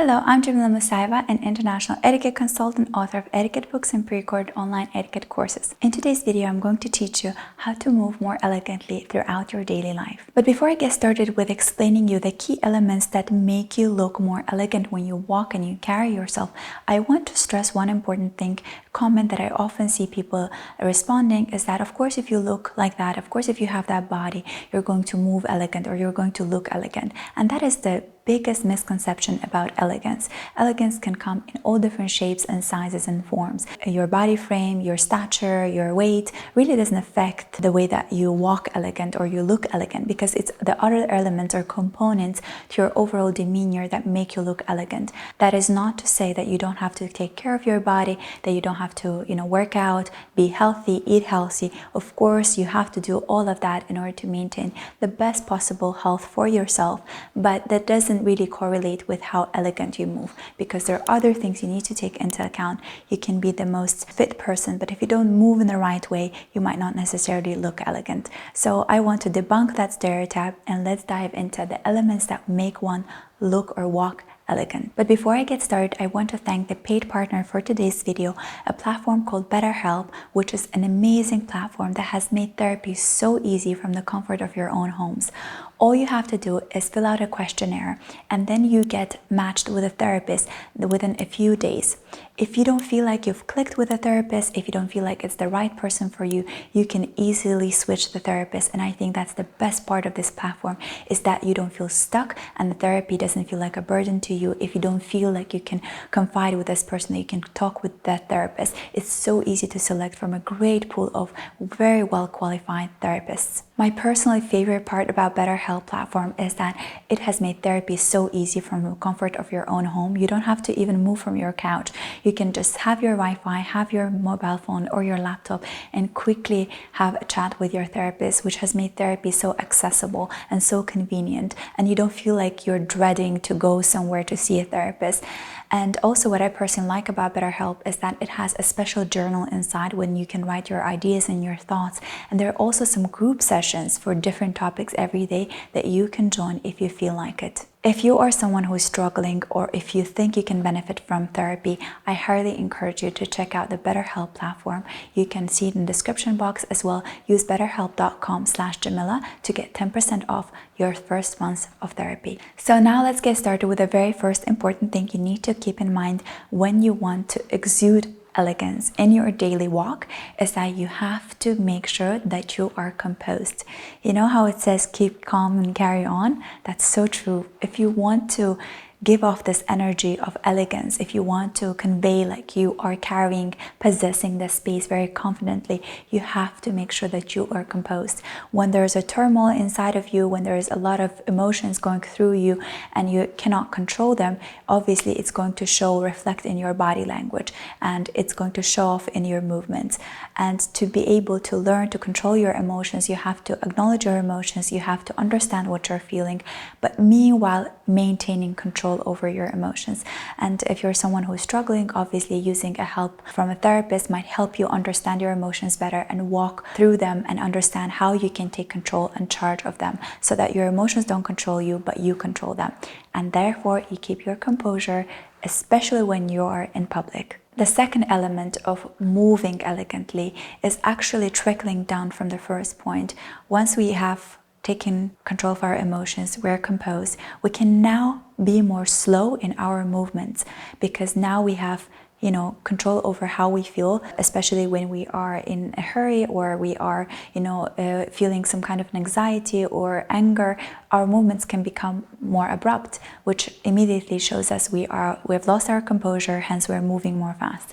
Hello, I'm Jamila Musayeva, an international etiquette consultant, author of etiquette books and pre-recorded online etiquette courses. In today's video, I'm going to teach you how to move more elegantly throughout your daily life. But before I get started with explaining you the key elements that make you look more elegant when you walk and you carry yourself, I want to stress one important thing. Comment that I often see people responding is that, of course, if you look like that, of course, if you have that body, you're going to move elegant or you're going to look elegant. And that is the biggest misconception about elegance. Elegance can come in all different shapes and sizes and forms. Your body frame, your stature, your weight really doesn't affect the way that you walk elegant or you look elegant, because it's the other elements or components to your overall demeanor that make you look elegant. That is not to say that you don't have to take care of your body, that you don't have to, work out, be healthy, eat healthy. Of course, you have to do all of that in order to maintain the best possible health for yourself, but that doesn't really correlate with how elegant you move, because there are other things you need to take into account. You can be the most fit person, but if you don't move in the right way, you might not necessarily look elegant. So I want to debunk that stereotype, and let's dive into the elements that make one look or walk elegant. But before I get started, I want to thank the paid partner for today's video, a platform called Betterhelp, which is an amazing platform that has made therapy so easy from the comfort of your own homes. All you have to do is fill out a questionnaire, and then you get matched with a therapist within a few days. If you don't feel like you've clicked with a therapist, if you don't feel like it's the right person for you, you can easily switch the therapist. And I think that's the best part of this platform, is that you don't feel stuck and the therapy doesn't feel like a burden to you. If you don't feel like you can confide with this person, that you can talk with that therapist, it's so easy to select from a great pool of very well qualified therapists. My personally favorite part about Betterhelp platform is that it has made therapy so easy from the comfort of your own home. You don't have to even move from your couch. You can just have your Wi-Fi, have your mobile phone or your laptop, and quickly have a chat with your therapist, which has made therapy so accessible and so convenient. And you don't feel like you're dreading to go somewhere to see a therapist. And also, what I personally like about Betterhelp is that it has a special journal inside when you can write your ideas and your thoughts. And there are also some group sessions for different topics every day that you can join if you feel like it. If you are someone who is struggling, or if you think you can benefit from therapy, I highly encourage you to check out the Betterhelp platform. You can see it in the description box as well. Use betterhelp.com/Jamila to get 10% off your first month of therapy. So now let's get started with the very first important thing you need to keep in mind when you want to exude elegance in your daily walk, is that you have to make sure that you are composed. You know how it says keep calm and carry on? That's so true. If you want to give off this energy of elegance, if you want to convey like you are possessing the space very confidently, you have to make sure that you are composed. When there's a turmoil inside of you, when there's a lot of emotions going through you and you cannot control them, obviously it's going to reflect in your body language, and it's going to show off in your movements. And to be able to learn to control your emotions, you have to acknowledge your emotions, you have to understand what you're feeling, but meanwhile maintaining control over your emotions. And if you're someone who is struggling, obviously using a help from a therapist might help you understand your emotions better and walk through them and understand how you can take control and charge of them, so that your emotions don't control you, but you control them. And therefore you keep your composure, especially when you are in public. The second element of moving elegantly is actually trickling down from the first point. Once we have taking control of our emotions, we're composed, we can now be more slow in our movements, because now we have control over how we feel, especially when we are in a hurry, or we are feeling some kind of anxiety or anger. Our movements can become more abrupt, which immediately shows us we have lost our composure, hence we're moving more fast.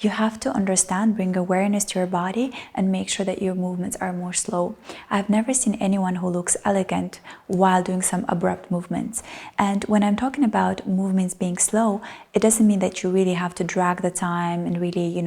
You have to understand, bring awareness to your body, and make sure that your movements are more slow. I've never seen anyone who looks elegant while doing some abrupt movements. And when I'm talking about movements being slow, it doesn't mean that you really have to drag the time and really,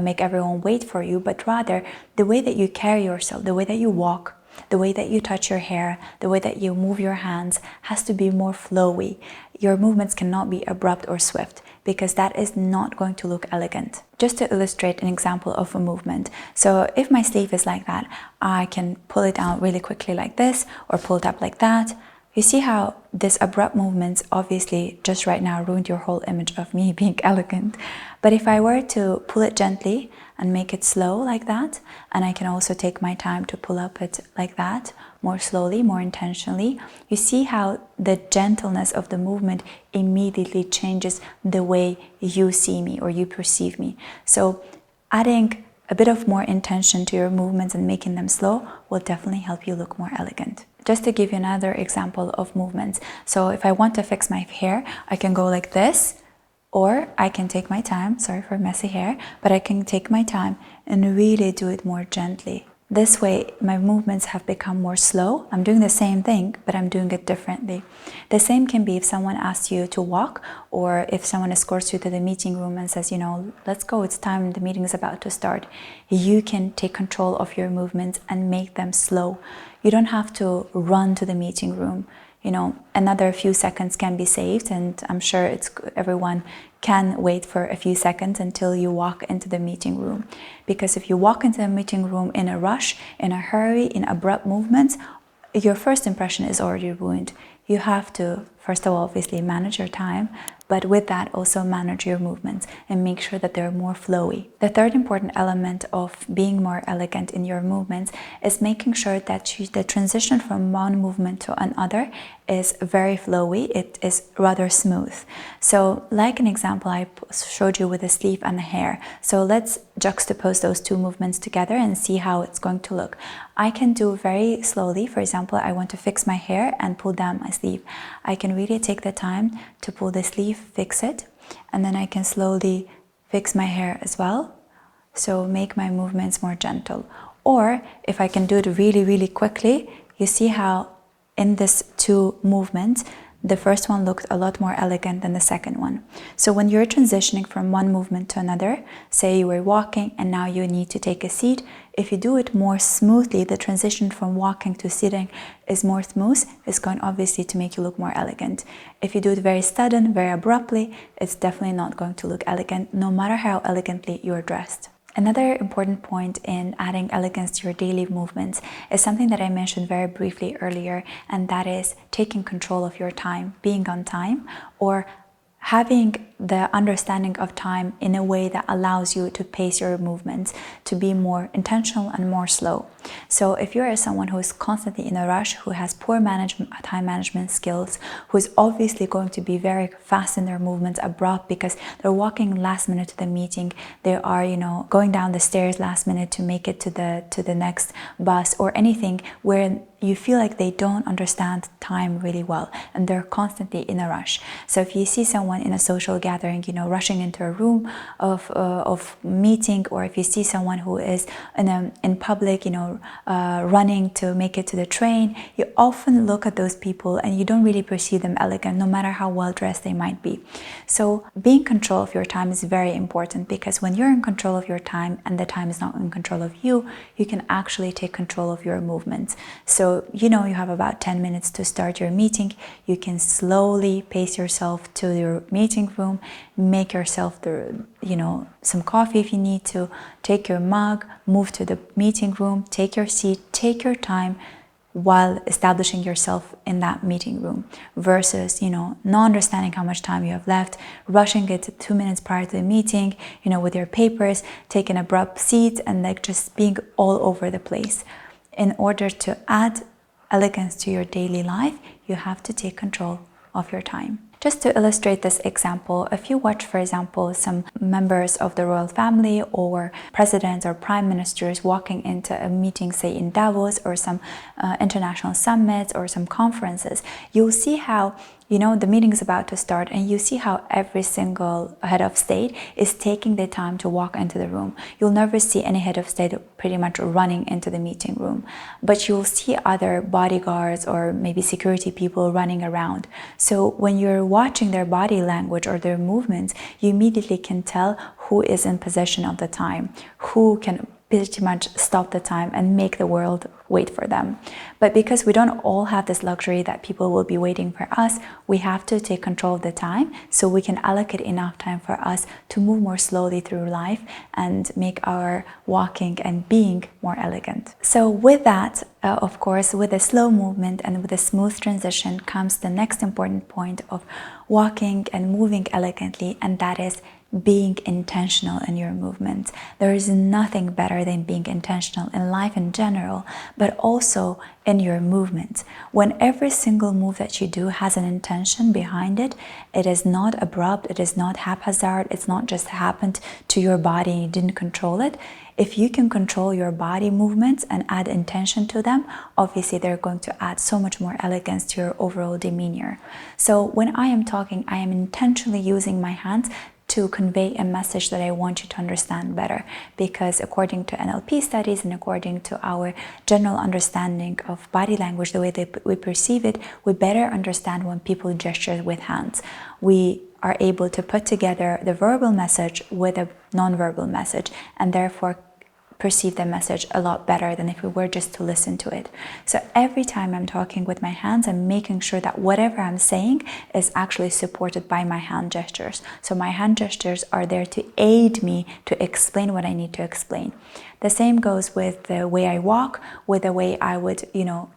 make everyone wait for you, but rather the way that you carry yourself, the way that you walk, the way that you touch your hair, the way that you move your hands has to be more flowy. Your movements cannot be abrupt or swift, because that is not going to look elegant. Just to illustrate an example of a movement. So if my sleeve is like that, I can pull it down really quickly like this, or pull it up like that. You see how this abrupt movements obviously just right now ruined your whole image of me being elegant. But if I were to pull it gently and make it slow like that, and I can also take my time to pull up it like that, more slowly, more intentionally, you see how the gentleness of the movement immediately changes the way you see me or you perceive me. So adding a bit of more intention to your movements and making them slow will definitely help you look more elegant. Just to give you another example of movements. So if I want to fix my hair, I can go like this, or I can take my time, sorry for messy hair, but I can take my time and really do it more gently. This way, my movements have become more slow. I'm doing the same thing, but I'm doing it differently. The same can be if someone asks you to walk, or if someone escorts you to the meeting room and says, let's go, it's time, the meeting is about to start. You can take control of your movements and make them slow. You don't have to run to the meeting room. Another few seconds can be saved, and I'm sure everyone can wait for a few seconds until you walk into the meeting room. Because if you walk into the meeting room in a rush, in a hurry, in abrupt movements, your first impression is already ruined. You have to, first of all, obviously manage your time, but with that also manage your movements and make sure that they're more flowy. The third important element of being more elegant in your movements is making sure that the transition from one movement to another is very flowy. It is rather smooth. So like an example I showed you with the sleeve and the hair. So let's juxtapose those two movements together and see how it's going to look. I can do very slowly. For example, I want to fix my hair and pull down my sleeve. I can really take the time to pull the sleeve, fix it, and then I can slowly fix my hair as well. So make my movements more gentle. Or if I can do it really, really quickly, you see how in this two movements, the first one looked a lot more elegant than the second one. So when you're transitioning from one movement to another, say you were walking and now you need to take a seat, if you do it more smoothly, the transition from walking to sitting is more smooth. It's going obviously to make you look more elegant. If you do it very sudden, very abruptly, it's definitely not going to look elegant, no matter how elegantly you're dressed. Another important point in adding elegance to your daily movements is something that I mentioned very briefly earlier, and that is taking control of your time, being on time, or having the understanding of time in a way that allows you to pace your movements, to be more intentional and more slow. So if you're someone who is constantly in a rush, who has poor time management skills, who is obviously going to be very fast in their movements, abrupt, because they're walking last minute to the meeting, they are, going down the stairs last minute to make it to the next bus, or anything where you feel like they don't understand time really well and they're constantly in a rush. So if you see someone in a social gathering, rushing into a room of meeting, or if you see someone who is in public, running to make it to the train, you often look at those people and you don't really perceive them elegant, no matter how well dressed they might be. So being in control of your time is very important, because when you're in control of your time and the time is not in control of you, you can actually take control of your movements. So you have about 10 minutes to start your meeting. You can slowly pace yourself to your meeting room, make yourself some coffee if you need to, take your mug, move to the meeting room, take your seat, take your time while establishing yourself in that meeting room, versus not understanding how much time you have left, rushing it 2 minutes prior to the meeting, with your papers, taking abrupt seats, and just being all over the place. In order to add elegance to your daily life, you have to take control of your time. Just to illustrate this example, if you watch, for example, some members of the royal family or presidents or prime ministers walking into a meeting, say in Davos, or some international summits or some conferences, you'll see how the meeting is about to start, and you see how every single head of state is taking the time to walk into the room. You'll never see any head of state pretty much running into the meeting room, but you'll see other bodyguards or maybe security people running around. So when you're watching their body language or their movements, you immediately can tell who is in possession of the time, who can pretty much stop the time and make the world wait for them. But because we don't all have this luxury that people will be waiting for us, we have to take control of the time so we can allocate enough time for us to move more slowly through life and make our walking and being more elegant. So with that, of course, with a slow movement and with a smooth transition comes the next important point of walking and moving elegantly, and that is being intentional in your movements. There is nothing better than being intentional in life in general, but also in your movements. When every single move that you do has an intention behind it, it is not abrupt, it is not haphazard, it's not just happened to your body and you didn't control it. If you can control your body movements and add intention to them, obviously they're going to add so much more elegance to your overall demeanor. So when I am talking, I am intentionally using my hands to convey a message that I want you to understand better, because according to NLP studies and according to our general understanding of body language, the way that we perceive it, we better understand when people gesture with hands. We are able to put together the verbal message with a non-verbal message, and therefore perceive the message a lot better than if we were just to listen to it. So every time I'm talking with my hands, I'm making sure that whatever I'm saying is actually supported by my hand gestures. So my hand gestures are there to aid me to explain what I need to explain. The same goes with the way I walk, with the way I would,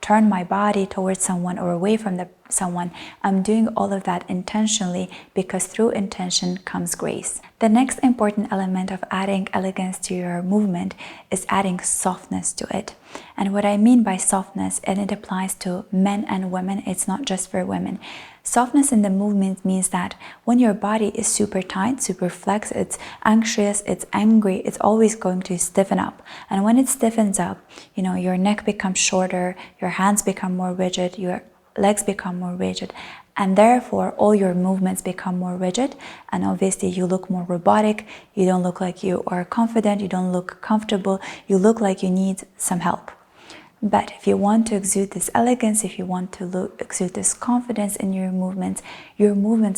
turn my body towards someone or away from someone. I'm doing all of that intentionally, because through intention comes grace. The next important element of adding elegance to your movement is adding softness to it. And what I mean by softness, and it applies to men and women, it's not just for women. Softness in the movement means that when your body is super tight, super flexed, it's anxious, it's angry, it's always going to stiffen up. And when it stiffens up, your neck becomes shorter, your hands become more rigid, your legs become more rigid, and therefore all your movements become more rigid, and obviously you look more robotic, you don't look like you are confident, you don't look comfortable, you look like you need some help. But if you want to exude this elegance, if you want to exude this confidence in your movements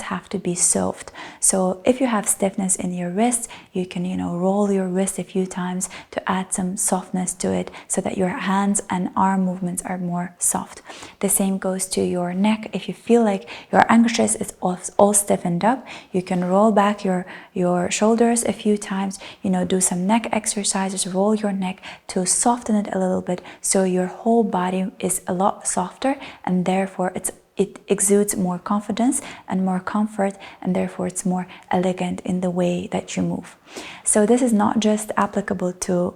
have to be soft. So if you have stiffness in your wrist, you can, roll your wrist a few times to add some softness to it so that your hands and arm movements are more soft. The same goes to your neck. If you feel like you're anxious, it's all stiffened up, you can roll back your shoulders a few times, do some neck exercises, roll your neck to soften it a little bit, so your whole body is a lot softer, and therefore it exudes more confidence and more comfort, and therefore it's more elegant in the way that you move. So this is not just applicable to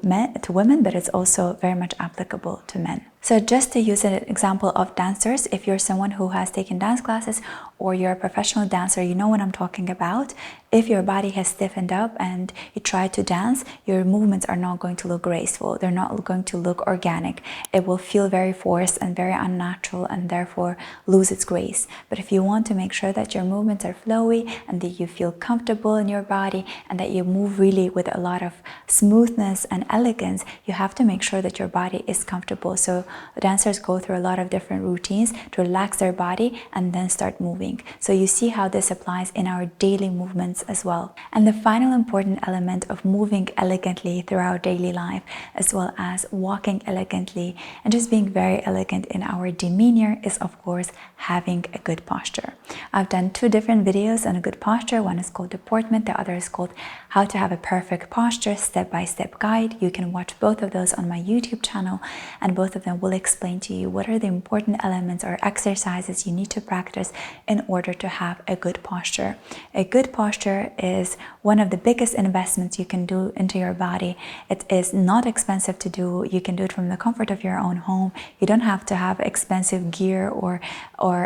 women, but it's also very much applicable to men. So just to use an example of dancers, if you're someone who has taken dance classes or you're a professional dancer, you know what I'm talking about. If your body has stiffened up and you try to dance, your movements are not going to look graceful. They're not going to look organic. It will feel very forced and very unnatural, and therefore lose its grace. But if you want to make sure that your movements are flowy and that you feel comfortable in your body and that you move really with a lot of smoothness and elegance, you have to make sure that your body is comfortable. So dancers go through a lot of different routines to relax their body and then start moving. So you see how this applies in our daily movements as well. And the final important element of moving elegantly through our daily life, as well as walking elegantly and just being very elegant in our demeanor, is of course having a good posture. I've done 2 different videos on a good posture. One is called Deportment, the other is called How to Have a Perfect Posture, Step-by-Step Guide. You can watch both of those on my YouTube channel, and both of them will explain to you what are the important elements or exercises you need to practice in order to have a good posture. A good posture is one of the biggest investments you can do into your body. It is not expensive to do. You can do it from the comfort of your own home. You don't have to have expensive gear or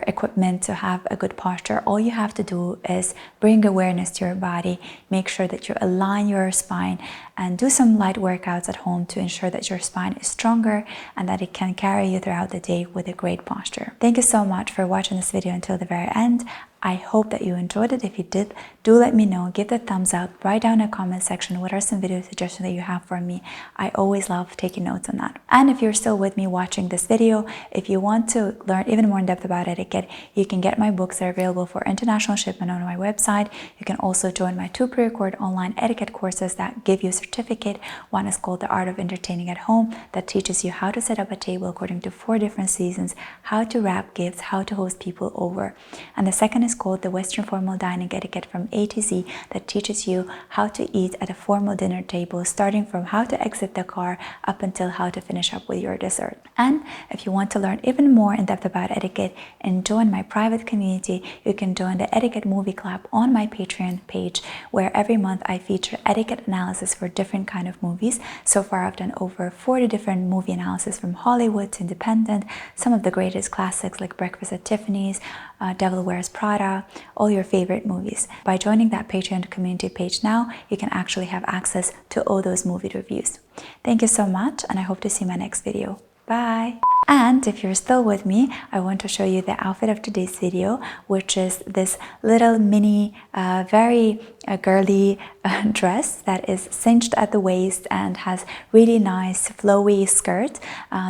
equipment to have a good posture. All you have to do is bring awareness to your body, make sure that you align your spine, and do some light workouts at home to ensure that your spine is stronger and that it can carry you throughout the day with a great posture. Thank you so much for watching this video until the very end. I hope that you enjoyed it. If you did, do let me know. Give the thumbs up. Write down in the comment section what are some video suggestions that you have for me. I always love taking notes on that. And if you're still with me watching this video, if you want to learn even more in depth about etiquette, you can get my books that are available for international shipment on my website. You can also join my 2 pre-recorded online etiquette courses that give you a certificate. One is called The Art of Entertaining at Home, that teaches you how to set up a table according to 4 different seasons, how to wrap gifts, how to host people over. And the second is called The Western Formal Dining Etiquette from A to Z, that teaches you how to eat at a formal dinner table, starting from how to exit the car up until how to finish up with your dessert. And if you want to learn even more in depth about etiquette and join my private community, you can join the Etiquette Movie Club on my Patreon page, where every month I feature etiquette analysis for different kind of movies. So far I've done over 40 different movie analysis, from Hollywood to independent, some of the greatest classics like Breakfast at Tiffany's, Devil Wears Prada, all your favorite movies. By joining that Patreon community page now, you can actually have access to all those movie reviews. Thank you so much, and I hope to see you in my next video. Bye! And if you're still with me, I want to show you the outfit of today's video, which is this little mini, very girly dress that is cinched at the waist and has really nice flowy skirt.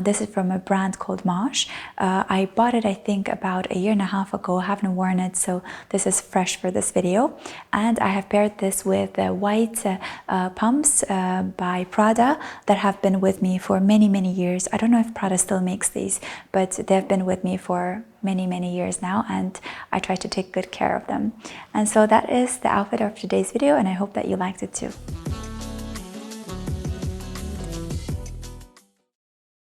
This is from a brand called Mosh. I bought it, I think, about a year and a half ago. I haven't worn it, so this is fresh for this video. And I have paired this with the white pumps by Prada that have been with me for many years. I don't know if Prada still makes these, but they've been with me for many years now, and I try to take good care of them. And so that is the outfit of today's video, and I hope that you liked it too.